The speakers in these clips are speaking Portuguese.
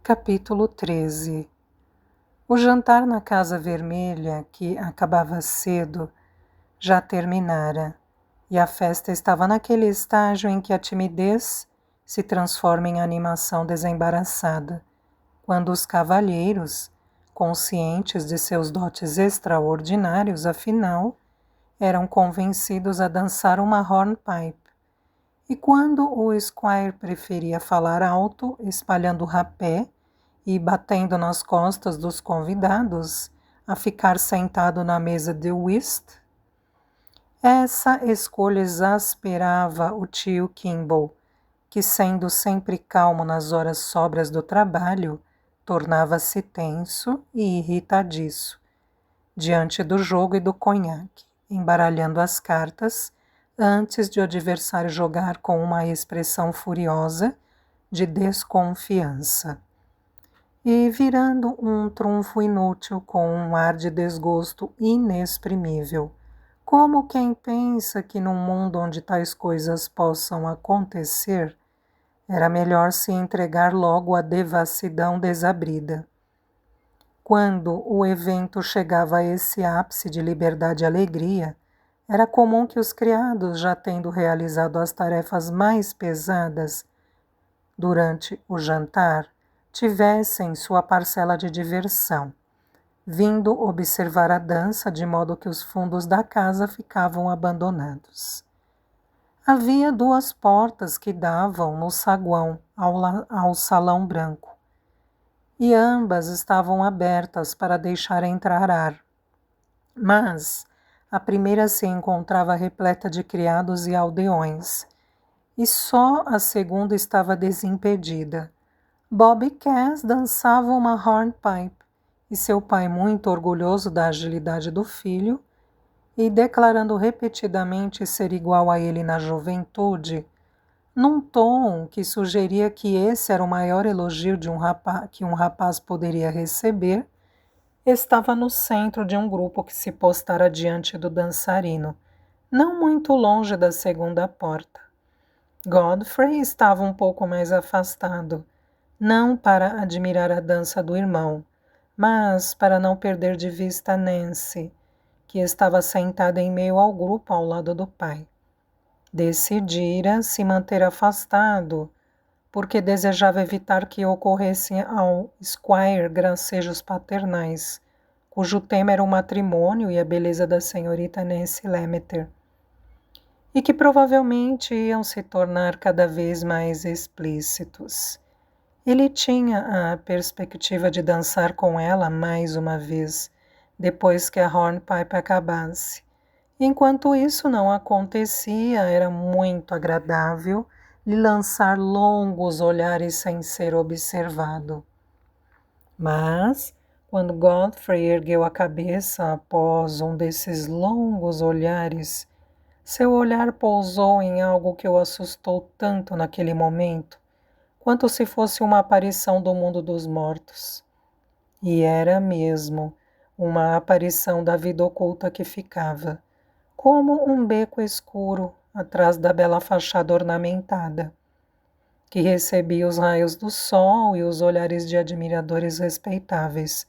Capítulo 13. O jantar na Casa Vermelha, que acabava cedo, já terminara, e a festa estava naquele estágio em que a timidez se transforma em animação desembaraçada, quando os cavalheiros, conscientes de seus dotes extraordinários, afinal, eram convencidos a dançar uma hornpipe. E quando o Squire preferia falar alto, espalhando rapé e batendo nas costas dos convidados, a ficar sentado na mesa de whist, essa escolha exasperava o tio Kimball, que, sendo sempre calmo nas horas sóbrias do trabalho, tornava-se tenso e irritadiço diante do jogo e do conhaque, embaralhando as cartas antes de o adversário jogar com uma expressão furiosa de desconfiança. E virando um trunfo inútil com um ar de desgosto inexprimível, como quem pensa que num mundo onde tais coisas possam acontecer, era melhor se entregar logo à devassidão desabrida. Quando o evento chegava a esse ápice de liberdade e alegria, era comum que os criados, já tendo realizado as tarefas mais pesadas durante o jantar, tivessem sua parcela de diversão, vindo observar a dança de modo que os fundos da casa ficavam abandonados. Havia 2 portas que davam no saguão ao salão branco, e ambas estavam abertas para deixar entrar ar. Mas a primeira se encontrava repleta de criados e aldeões, e só a segunda estava desimpedida. Bob Cass dançava uma hornpipe, e seu pai, muito orgulhoso da agilidade do filho, e declarando repetidamente ser igual a ele na juventude, num tom que sugeria que esse era o maior elogio que um rapaz poderia receber, estava no centro de um grupo que se postara diante do dançarino, não muito longe da segunda porta. Godfrey estava um pouco mais afastado, não para admirar a dança do irmão, mas para não perder de vista Nancy, que estava sentada em meio ao grupo ao lado do pai. Decidira se manter afastado, porque desejava evitar que ocorressem ao Squire gracejos paternais, cujo tema era o matrimônio e a beleza da senhorita Nancy Lemmeter, e que provavelmente iam se tornar cada vez mais explícitos. Ele tinha a perspectiva de dançar com ela mais uma vez, depois que a hornpipe acabasse. Enquanto isso não acontecia, era muito agradável lhe lançar longos olhares sem ser observado. Mas, quando Godfrey ergueu a cabeça após um desses longos olhares, seu olhar pousou em algo que o assustou tanto naquele momento, quanto se fosse uma aparição do mundo dos mortos. E era mesmo uma aparição da vida oculta que ficava, como um beco escuro atrás da bela fachada ornamentada, que recebia os raios do sol e os olhares de admiradores respeitáveis.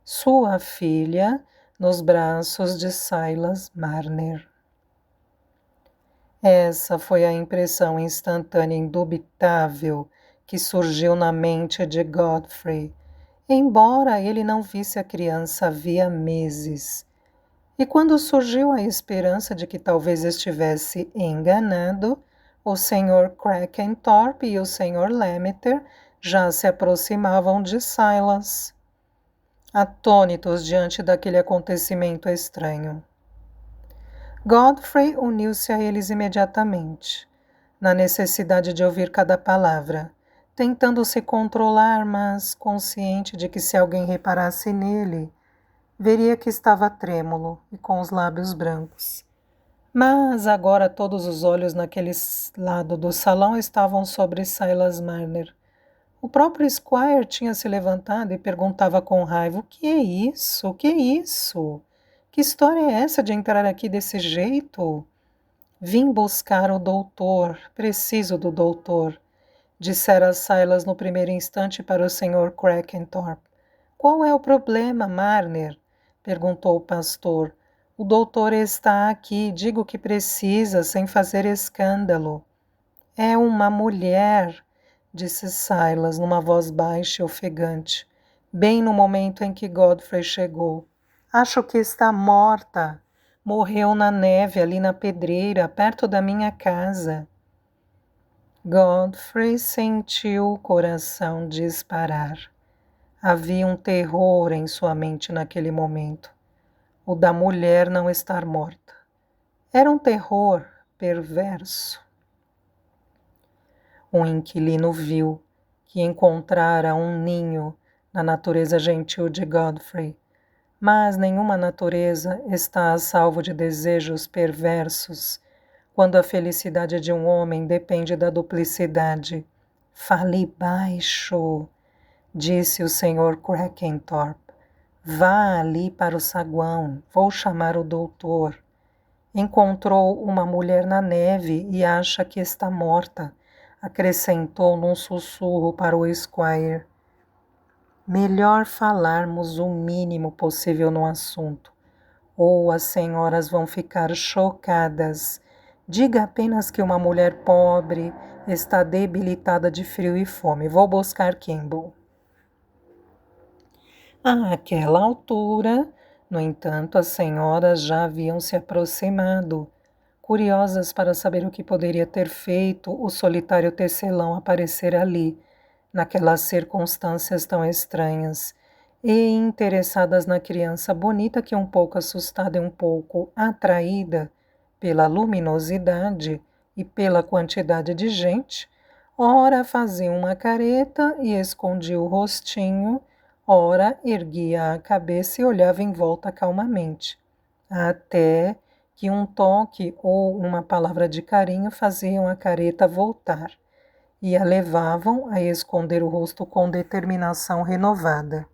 Sua filha nos braços de Silas Marner. Essa foi a impressão instantânea indubitável que surgiu na mente de Godfrey, embora ele não visse a criança havia meses. E quando surgiu a esperança de que talvez estivesse enganado, o Sr. Crackenthorpe e o Sr. Lemmeter já se aproximavam de Silas, atônitos diante daquele acontecimento estranho. Godfrey uniu-se a eles imediatamente, na necessidade de ouvir cada palavra, tentando se controlar, mas consciente de que se alguém reparasse nele, veria que estava trêmulo e com os lábios brancos. Mas agora todos os olhos naquele lado do salão estavam sobre Silas Marner. O próprio Squire tinha se levantado e perguntava com raiva: "O que é isso? O que é isso? Que história é essa de entrar aqui desse jeito?" "Vim buscar o doutor, preciso do doutor", dissera Silas no primeiro instante para o Sr. Crackenthorpe. Qual é o problema, Marner? Perguntou o pastor. O doutor está aqui, digo que precisa, sem fazer escândalo. É uma mulher, disse Silas numa voz baixa e ofegante, bem no momento em que Godfrey chegou. Acho que está morta. Morreu na neve ali na pedreira, perto da minha casa. Godfrey sentiu o coração disparar. Havia um terror em sua mente naquele momento. O da mulher não estar morta. Era um terror perverso. Um inquilino viu que encontrara um ninho na natureza gentil de Godfrey, mas nenhuma natureza está a salvo de desejos perversos quando a felicidade de um homem depende da duplicidade. Fale baixo, disse o Sr. Crackenthorpe. Vá ali para o saguão, vou chamar o doutor. Encontrou uma mulher na neve e acha que está morta, acrescentou num sussurro para o Squire. Melhor falarmos o mínimo possível no assunto, ou as senhoras vão ficar chocadas. Diga apenas que uma mulher pobre está debilitada de frio e fome. Vou buscar Kimball. Àquela altura, no entanto, as senhoras já haviam se aproximado, curiosas para saber o que poderia ter feito o solitário tecelão aparecer ali, naquelas circunstâncias tão estranhas, e interessadas na criança bonita que, um pouco assustada e um pouco atraída pela luminosidade e pela quantidade de gente, ora fazia uma careta e escondia o rostinho, ora erguia a cabeça e olhava em volta calmamente, até que um toque ou uma palavra de carinho faziam a careta voltar e a levavam a esconder o rosto com determinação renovada.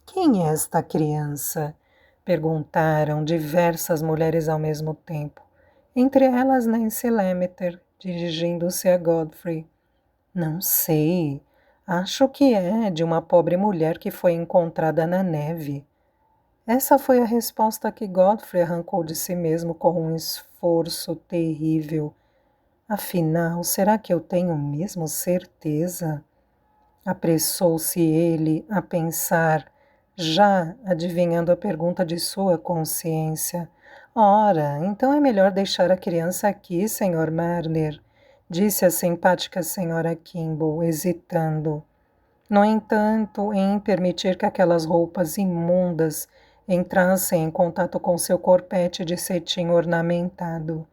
Quem é esta criança? Perguntaram diversas mulheres ao mesmo tempo, entre elas Nancy Lemmeter, dirigindo-se a Godfrey. Não sei. Acho que é de uma pobre mulher que foi encontrada na neve. Essa foi a resposta que Godfrey arrancou de si mesmo com um esforço terrível. Afinal, será que eu tenho mesmo certeza? Apressou-se ele a pensar, já adivinhando a pergunta de sua consciência. Ora, então é melhor deixar a criança aqui, Sr. Marner, disse a simpática senhora Kimball, hesitando. No entanto, em permitir que aquelas roupas imundas entrassem em contato com seu corpete de cetim ornamentado.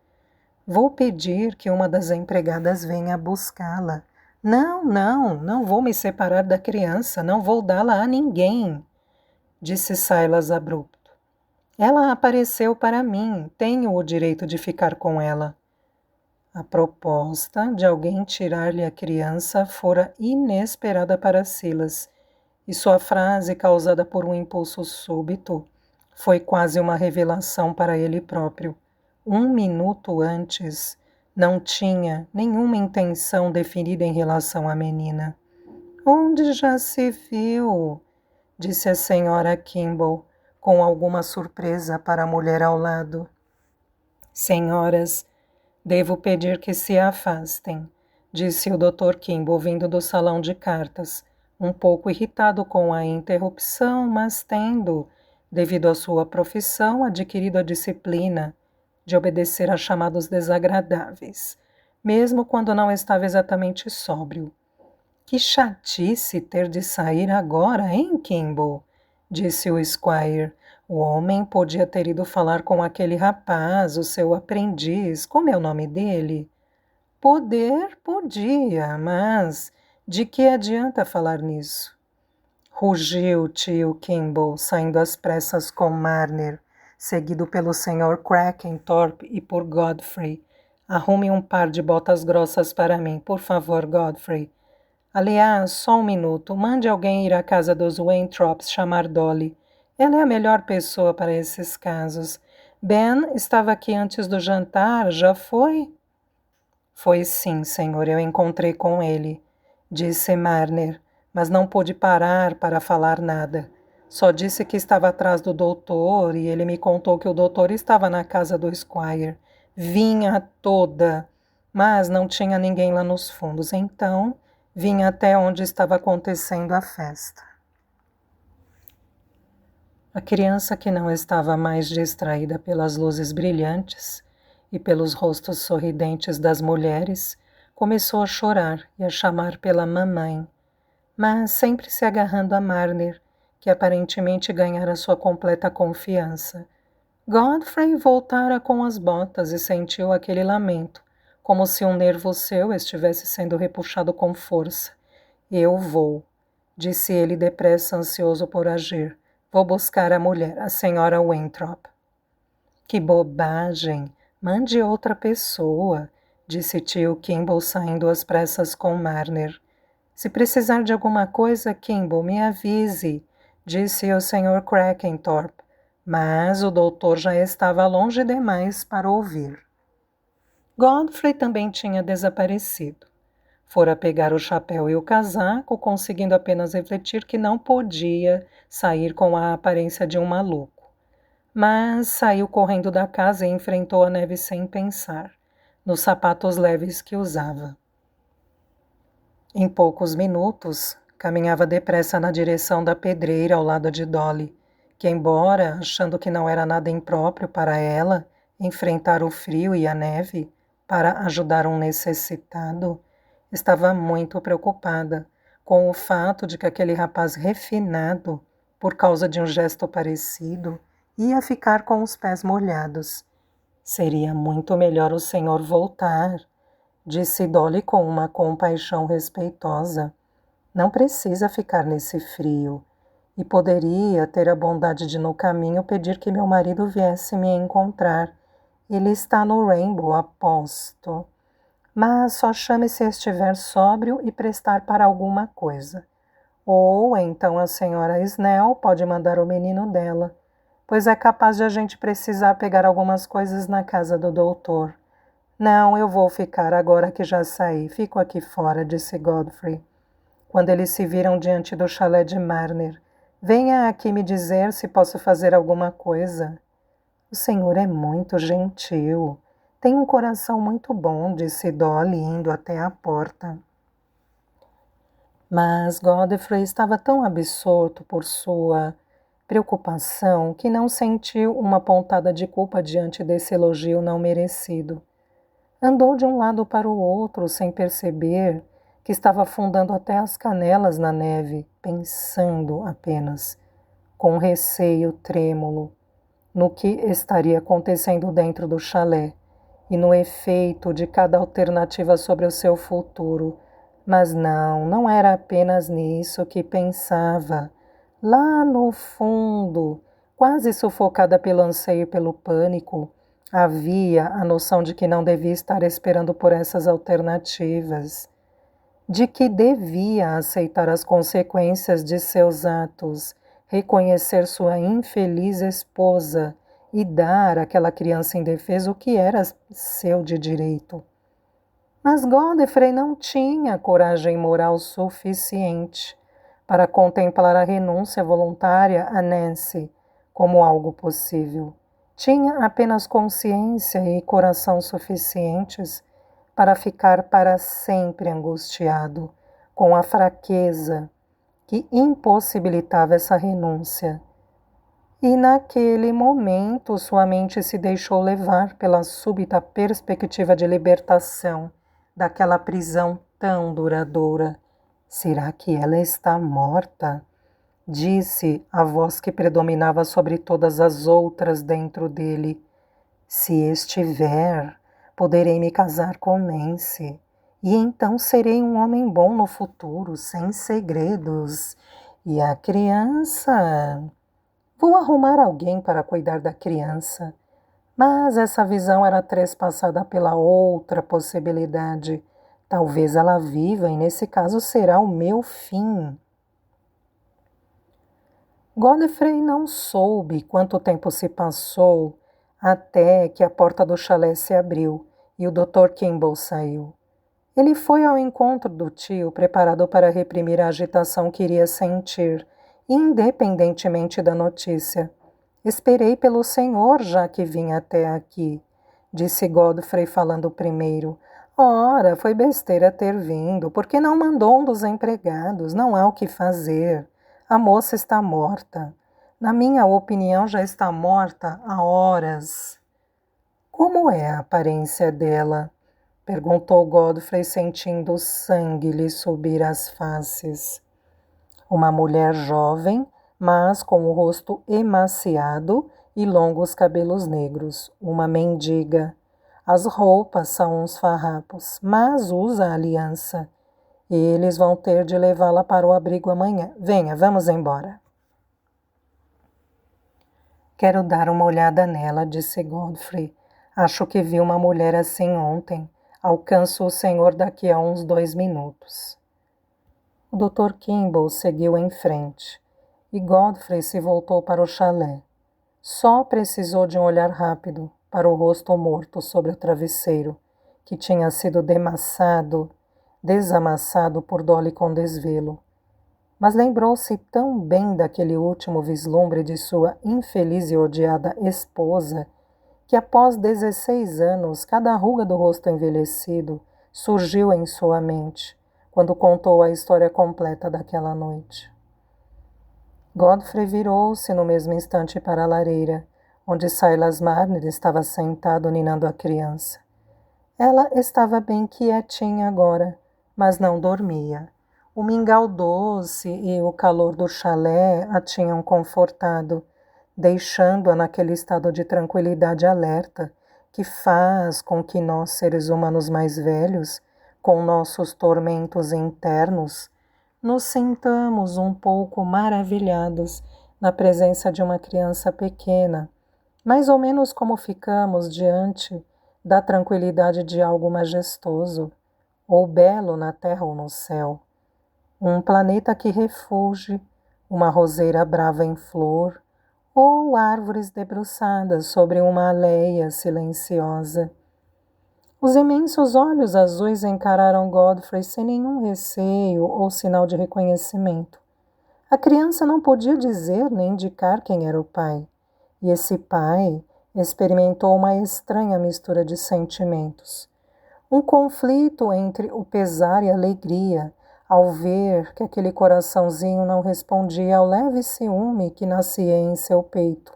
Vou pedir que uma das empregadas venha buscá-la. Não vou me separar da criança, não vou dá-la a ninguém, disse Silas abrupto. Ela apareceu para mim, tenho o direito de ficar com ela. A proposta de alguém tirar-lhe a criança fora inesperada para Silas, e sua frase, causada por um impulso súbito, foi quase uma revelação para ele próprio. 1 minuto antes, não tinha nenhuma intenção definida em relação à menina. Onde já se viu? Disse a senhora Kimball, com alguma surpresa para a mulher ao lado. Senhoras, devo pedir que se afastem, disse o Dr. Kimball vindo do salão de cartas, um pouco irritado com a interrupção, mas tendo, devido à sua profissão, adquirido a disciplina de obedecer a chamados desagradáveis, mesmo quando não estava exatamente sóbrio. Que chatice ter de sair agora, hein, Kimball? Disse o Squire. O homem podia ter ido falar com aquele rapaz, o seu aprendiz. Como é o nome dele? Podia, mas de que adianta falar nisso? Rugiu o tio Kimball, saindo às pressas com Marner, seguido pelo Sr. Crackenthorpe e por Godfrey. Arrume um par de botas grossas para mim, por favor, Godfrey. Aliás, só um minuto, mande alguém ir à casa dos Wainthrops chamar Dolly. Ela é a melhor pessoa para esses casos. Ben estava aqui antes do jantar, já foi? Foi sim, senhor, eu encontrei com ele. disse Marner, mas não pôde parar para falar nada. Só disse que estava atrás do doutor e ele me contou que o doutor estava na casa do Squire. Vinha toda, mas não tinha ninguém lá nos fundos. Então, vinha até onde estava acontecendo a festa. A criança, que não estava mais distraída pelas luzes brilhantes e pelos rostos sorridentes das mulheres, começou a chorar e a chamar pela mamãe, mas sempre se agarrando a Marner, que aparentemente ganhara sua completa confiança. Godfrey voltara com as botas e sentiu aquele lamento, como se um nervo seu estivesse sendo repuxado com força. Eu vou, disse ele depressa, ansioso por agir. Vou buscar a mulher, a senhora Winthrop. Que bobagem! Mande outra pessoa, disse tio Kimball saindo às pressas com Marner. Se precisar de alguma coisa, Kimball, me avise, disse o Sr. Crackenthorpe, mas o doutor já estava longe demais para ouvir. Godfrey também tinha desaparecido. Fora pegar o chapéu e o casaco, conseguindo apenas refletir que não podia sair com a aparência de um maluco. Mas saiu correndo da casa e enfrentou a neve sem pensar, nos sapatos leves que usava. Em poucos minutos, caminhava depressa na direção da pedreira ao lado de Dolly, que, embora achando que não era nada impróprio para ela enfrentar o frio e a neve para ajudar um necessitado, estava muito preocupada com o fato de que aquele rapaz refinado, por causa de um gesto parecido, ia ficar com os pés molhados. Seria muito melhor o senhor voltar, disse Dolly com uma compaixão respeitosa. Não precisa ficar nesse frio. E poderia ter a bondade de, no caminho, pedir que meu marido viesse me encontrar. Ele está no Rainbow, aposto. Mas só chame se estiver sóbrio e prestar para alguma coisa. Ou então a senhora Snell pode mandar o menino dela, pois é capaz de a gente precisar pegar algumas coisas na casa do doutor. Não, eu vou ficar agora que já saí. Fico aqui fora, disse Godfrey, quando eles se viram diante do chalé de Marner. Venha aqui me dizer se posso fazer alguma coisa. O senhor é muito gentil. Tem um coração muito bom, disse Dolly, indo até a porta. Mas Godfrey estava tão absorto por sua preocupação que não sentiu uma pontada de culpa diante desse elogio não merecido. Andou de um lado para o outro sem perceber que estava afundando até as canelas na neve, pensando apenas, com receio trêmulo, no que estaria acontecendo dentro do chalé e no efeito de cada alternativa sobre o seu futuro. Mas não era apenas nisso que pensava. Lá no fundo, quase sufocada pelo anseio e pelo pânico, havia a noção de que não devia estar esperando por essas alternativas, de que devia aceitar as consequências de seus atos, reconhecer sua infeliz esposa e dar àquela criança indefesa o que era seu de direito. Mas Godfrey não tinha coragem moral suficiente para contemplar a renúncia voluntária a Nancy como algo possível. Tinha apenas consciência e coração suficientes para ficar para sempre angustiado com a fraqueza que impossibilitava essa renúncia. E naquele momento sua mente se deixou levar pela súbita perspectiva de libertação daquela prisão tão duradoura. Será que ela está morta? Disse a voz que predominava sobre todas as outras dentro dele. Se estiver, poderei me casar com Nancy. E então serei um homem bom no futuro, sem segredos. E a criança? Vou arrumar alguém para cuidar da criança. Mas essa visão era trespassada pela outra possibilidade. Talvez ela viva e nesse caso será o meu fim. Godfrey não soube quanto tempo se passou até que a porta do chalé se abriu e o Dr. Kimball saiu. Ele foi ao encontro do tio, preparado para reprimir a agitação que iria sentir, independentemente da notícia. Esperei pelo senhor, já que vim até aqui, disse Godfrey falando primeiro. Ora, foi besteira ter vindo, porque não mandou um dos empregados, não há o que fazer. A moça está morta. Na minha opinião, já está morta há horas. Como é a aparência dela? Perguntou Godfrey, sentindo o sangue lhe subir às faces. Uma mulher jovem, mas com o rosto emaciado e longos cabelos negros. Uma mendiga. As roupas são uns farrapos, mas usa aliança. Eles vão ter de levá-la para o abrigo amanhã. Venha, vamos embora. Quero dar uma olhada nela, disse Godfrey. Acho que vi uma mulher assim ontem. Alcanço o senhor daqui a uns 2 minutos. O Dr. Kimball seguiu em frente e Godfrey se voltou para o chalé. Só precisou de um olhar rápido para o rosto morto sobre o travesseiro, que tinha sido desamassado por Dolly com desvelo. Mas lembrou-se tão bem daquele último vislumbre de sua infeliz e odiada esposa, que após 16 anos, cada ruga do rosto envelhecido surgiu em sua mente, quando contou a história completa daquela noite. Godfrey virou-se no mesmo instante para a lareira, onde Silas Marner estava sentado ninando a criança. Ela estava bem quietinha agora, mas não dormia. O mingau doce e o calor do chalé a tinham confortado, deixando-a naquele estado de tranquilidade alerta que faz com que nós, seres humanos mais velhos, com nossos tormentos internos, nos sintamos um pouco maravilhados na presença de uma criança pequena, mais ou menos como ficamos diante da tranquilidade de algo majestoso, ou belo na terra ou no céu. Um planeta que refugie, uma roseira brava em flor, ou árvores debruçadas sobre uma aléia silenciosa. Os imensos olhos azuis encararam Godfrey sem nenhum receio ou sinal de reconhecimento. A criança não podia dizer nem indicar quem era o pai, e esse pai experimentou uma estranha mistura de sentimentos. Um conflito entre o pesar e a alegria, ao ver que aquele coraçãozinho não respondia ao leve ciúme que nascia em seu peito.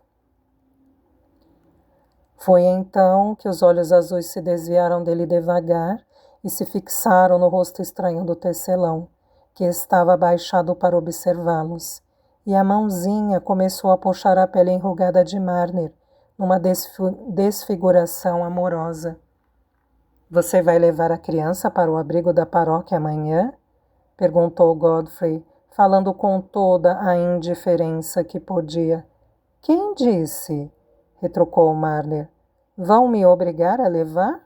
Foi então que os olhos azuis se desviaram dele devagar e se fixaram no rosto estranho do tecelão, que estava abaixado para observá-los, e a mãozinha começou a puxar a pele enrugada de Marner, numa desfiguração amorosa. Você vai levar a criança para o abrigo da paróquia amanhã? Perguntou Godfrey, falando com toda a indiferença que podia. Quem disse? Retrucou Marner. Vão me obrigar a levar?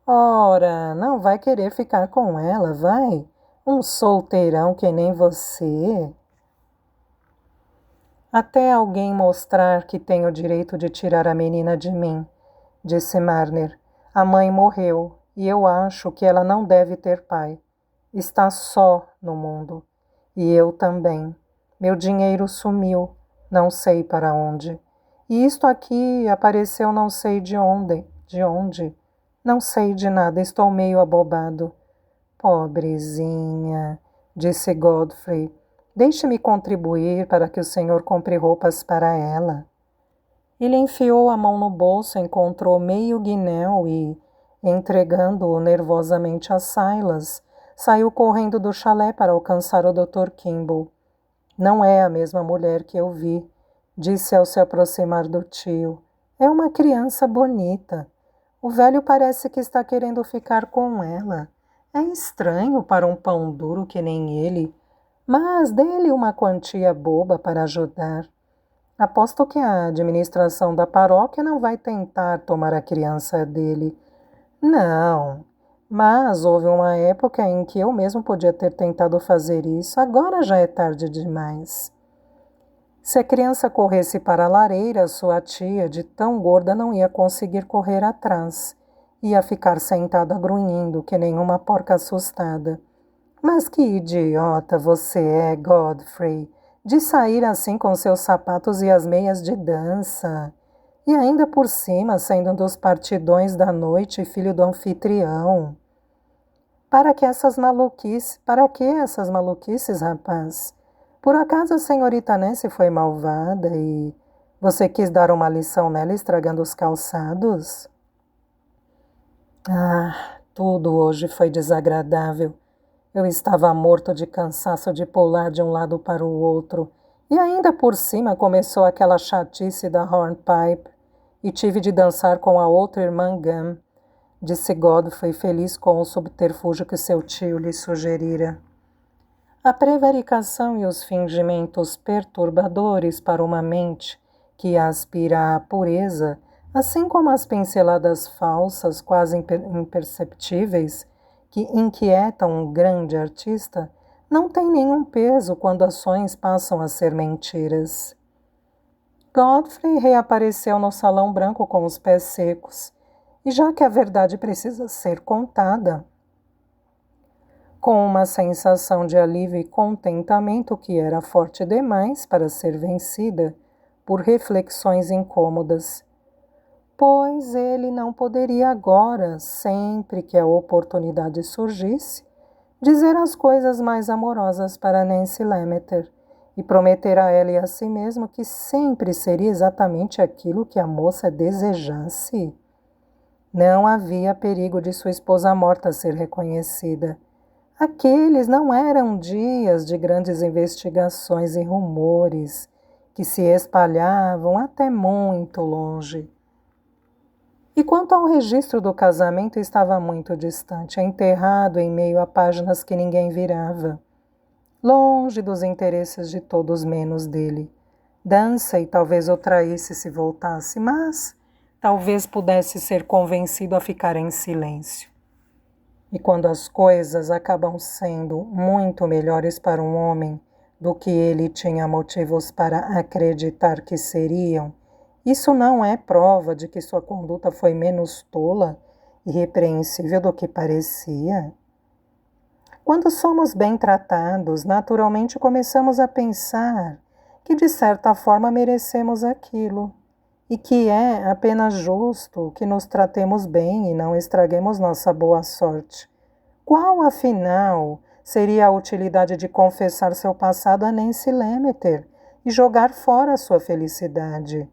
Ora, não vai querer ficar com ela, vai? Um solteirão que nem você. Até alguém mostrar que tem o direito de tirar a menina de mim, disse Marner. A mãe morreu e eu acho que ela não deve ter pai. Está só no mundo. E eu também. Meu dinheiro sumiu, não sei para onde. E isto aqui apareceu não sei de onde. De onde? Não sei de nada, estou meio abobado. Pobrezinha, disse Godfrey. Deixe-me contribuir para que o senhor compre roupas para ela. Ele enfiou a mão no bolso, encontrou meio guinéu e, entregando-o nervosamente a Silas, saiu correndo do chalé para alcançar o Dr. Kimball. Não é a mesma mulher que eu vi, disse ao se aproximar do tio. É uma criança bonita. O velho parece que está querendo ficar com ela. É estranho para um pão duro que nem ele, mas dê-lhe uma quantia boba para ajudar. Aposto que a administração da paróquia não vai tentar tomar a criança dele. Não, mas houve uma época em que eu mesmo podia ter tentado fazer isso, agora já é tarde demais. Se a criança corresse para a lareira, sua tia, de tão gorda, não ia conseguir correr atrás, Ia ficar sentada grunhindo que nem uma porca assustada. Mas que idiota você é, Godfrey, de sair assim com seus sapatos e as meias de dança. E ainda por cima, sendo um dos partidões da noite e filho do anfitrião. Para que essas maluquices, rapaz? Por acaso a senhorita Nancy foi malvada e você quis dar uma lição nela estragando os calçados? Ah, tudo hoje foi desagradável. Eu estava morto de cansaço de pular de um lado para o outro. E ainda por cima começou aquela chatice da hornpipe e tive de dançar com a outra irmã Gam, disse Godfrey feliz com o subterfúgio que seu tio lhe sugerira. A prevaricação e os fingimentos perturbadores para uma mente que aspira à pureza, assim como as pinceladas falsas, quase imperceptíveis, que inquietam um grande artista, não têm nenhum peso quando ações passam a ser mentiras. Godfrey reapareceu no salão branco com os pés secos, e já que a verdade precisa ser contada, com uma sensação de alívio e contentamento que era forte demais para ser vencida por reflexões incômodas, pois ele não poderia agora, sempre que a oportunidade surgisse, dizer as coisas mais amorosas para Nancy Lemmeter e prometer a ela e a si mesmo que sempre seria exatamente aquilo que a moça desejasse. Não havia perigo de sua esposa morta ser reconhecida. Aqueles não eram dias de grandes investigações e rumores que se espalhavam até muito longe. E quanto ao registro do casamento, estava muito distante, enterrado em meio a páginas que ninguém virava, longe dos interesses de todos menos dele. Dança talvez o traísse se voltasse, mas talvez pudesse ser convencido a ficar em silêncio. E quando as coisas acabam sendo muito melhores para um homem do que ele tinha motivos para acreditar que seriam, isso não é prova de que sua conduta foi menos tola e repreensível do que parecia. Quando somos bem tratados, naturalmente começamos a pensar que de certa forma merecemos aquilo e que é apenas justo que nos tratemos bem e não estraguemos nossa boa sorte. Qual, afinal, seria a utilidade de confessar seu passado a Nancy Lemmeter e jogar fora sua felicidade?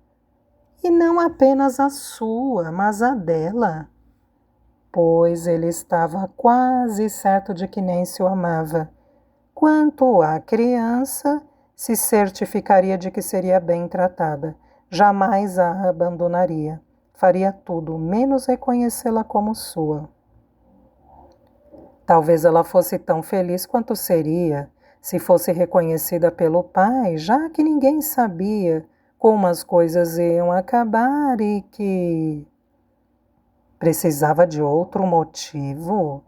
E não apenas a sua, mas a dela. Pois ele estava quase certo de que Nancy o amava. Quanto à criança, se certificaria de que seria bem tratada. Jamais a abandonaria. Faria tudo, menos reconhecê-la como sua. Talvez ela fosse tão feliz quanto seria se fosse reconhecida pelo pai, já que ninguém sabia como as coisas iam acabar e que precisava de outro motivo.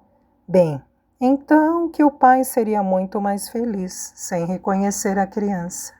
Bem, então que o pai seria muito mais feliz sem reconhecer a criança.